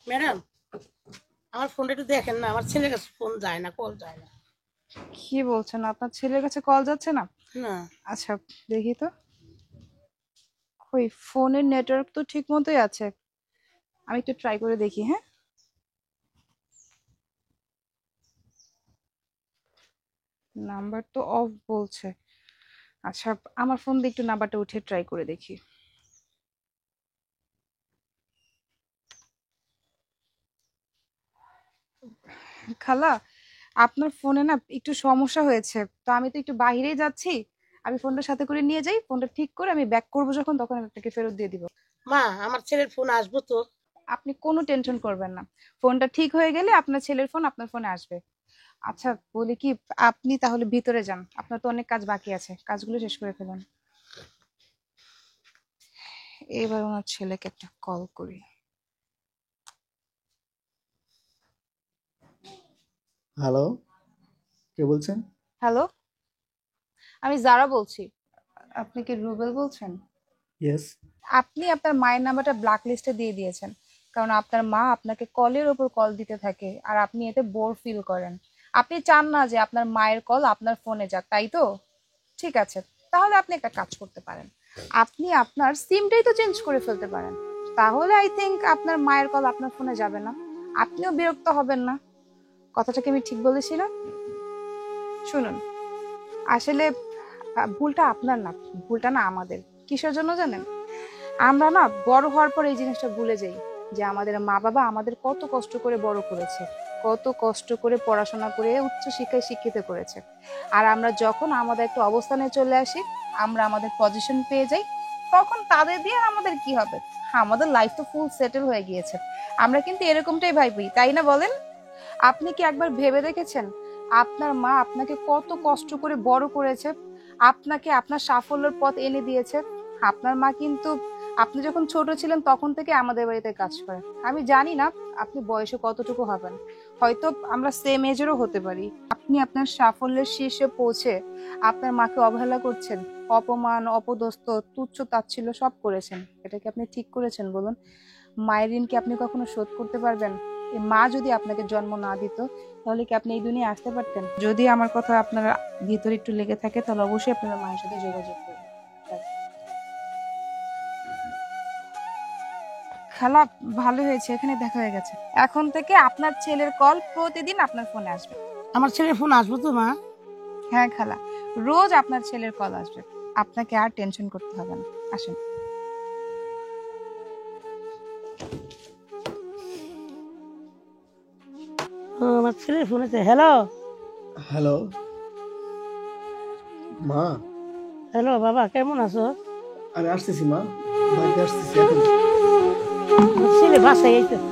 Madam, আমার ফোনটা একটু দেখেন না, আমার ছেলের কাছে ফোন যায় না, কল যায় না। কি বলছেন? আপনার ছেলের কাছে কল যাচ্ছে না? না। আচ্ছা, দেখি তো। ওই ফোনের নেটওয়ার্ক তো ঠিক মতোই আছে। আমি একটু ট্রাই করে দেখি, হ্যাঁ। নাম্বার তো অফ বলছে। আচ্ছা, আমার ফোন দিয়ে একটু নাম্বারটা উঠে ট্রাই করে দেখি। খালা, আপনার ফোনে না একটু সমস্যা হয়েছে, তো আমি তো একটু বাইরেই যাচ্ছি। আমি ফোনটা সাথে করে নিয়ে যাই, ফোনটা ঠিক করে আমি ব্যাক করবো যখন, তখন আমি আপনাকে ফেরত দিয়ে দিব। মা, আমার ছেলের ফোন আসবো তো? আপনি কোনো টেনশন করবেন না। ফোনটা ঠিক হয়ে গেলে আপনার ছেলের ফোন আপনার ফোনে আসবে। আচ্ছা, বলি কি, আপনি তাহলে ভিতরে যান, আপনার তো অনেক কাজ বাকি আছে, কাজগুলো শেষ করে ফেলুন। এবার ওনার ছেলেকে একটা কল করি। হ্যালো, কে বলছেন? হ্যালো, আমি যারা বলছি। আপনি কি রুবেল বলছেন? ইয়েস। আপনি আপনার মায়ের নাম্বারটা ব্ল্যাক লিস্টে দিয়ে দিয়েছেন, কারণ আপনার মা আপনাকে কলের ওপর কল দিতে থাকে আর আপনি এতে বোর ফিল করেন। আপনি চান না যে আপনার মায়ের কল আপনার ফোনে যাক, তাই তো? ঠিক আছে, তাহলে আপনি একটা কাজ করতে পারেন। আপনি আপনার সিমটাই তো চেঞ্জ করে ফেলতে পারেন। তাহলে আই থিংক আপনার মায়ের কল আপনার ফোনে যাবে না, আপনিও বিরক্ত হবেন না। কথাটা কি আমি ঠিক বলেছি না? শুনুন, আসলে ভুলটা আপনার না, ভুলটা না আমাদের। কিসের জন্য জানেন? আমরা না বড় হওয়ার পর এই জিনিসটা ভুলে যাই যে আমাদের মা বাবা আমাদের কত কষ্ট করে বড় করেছে, কত কষ্ট করে পড়াশোনা করে উচ্চ শিক্ষায় শিক্ষিত করেছে। আর আমরা যখন আমাদের একটা অবস্থানে চলে আসি, আমরা আমাদের পজিশন পেয়ে যাই, তখন তাদের দিয়ে আর আমাদের কি হবে? আমাদের লাইফ তো ফুল সেটেল হয়ে গিয়েছে। আমরা কিন্তু এরকমটাই ভাবি, তাই না বলেন? আপনি কি একবার ভেবে দেখেছেন আপনার মা আপনাকে কত কষ্ট করে বড় করেছে, আপনাকে আপনার সাফল্যের পথ এনে দিয়েছে? আপনার মা কিন্তু আপনি যখন ছোট ছিলেন তখন থেকে আমাদের বাড়িতে কাজ করে। আমি জানি না আপনি বয়সে কতটুকু হবেন, হয়তো আমরা সেম এজেরও হতে পারি। আপনি আপনার সাফল্যের শীর্ষে পৌঁছে আপনার মাকে অবহেলা করছেন, অপমান, অপদস্থ, তুচ্ছ তাচ্ছিল্য সব করেছেন। এটা কি আপনি ঠিক করেছেন বলুন? মায়ের ঋণ কি আপনি কখনো শোধ করতে পারবেন? এই মা যদি আপনাকে জন্ম না দিত, তাহলে কি আপনি এই দুনিয়ায় আসতে পারতেন? যদি আমার কথা আপনার ভিতরে একটু লেগে থাকে, তাহলে অবশ্যই আপনার মায়ের সাথে যোগাযোগ করবেন। খালা, ভালো হয়েছে, এখানে দেখা হয়ে গেছে। এখন থেকে আপনার ছেলের কল প্রতিদিন আপনার ফোনে আসবে। আমার ছেলের ফোন আসবো তো মা? হ্যাঁ খালা, রোজ আপনার ছেলের কল আসবে। আপনাকে আর টেনশন করতে হবে না। আসুন। ও, আমার ছেলের ফোন আছে। হ্যালো। হ্যালো, মা। হ্যালো বাবা, কেমন আছো? আমি আসতেছি মা, বাড়িতে আসতেছি এখন। আমার ছেলে বাসায় এইতেছে।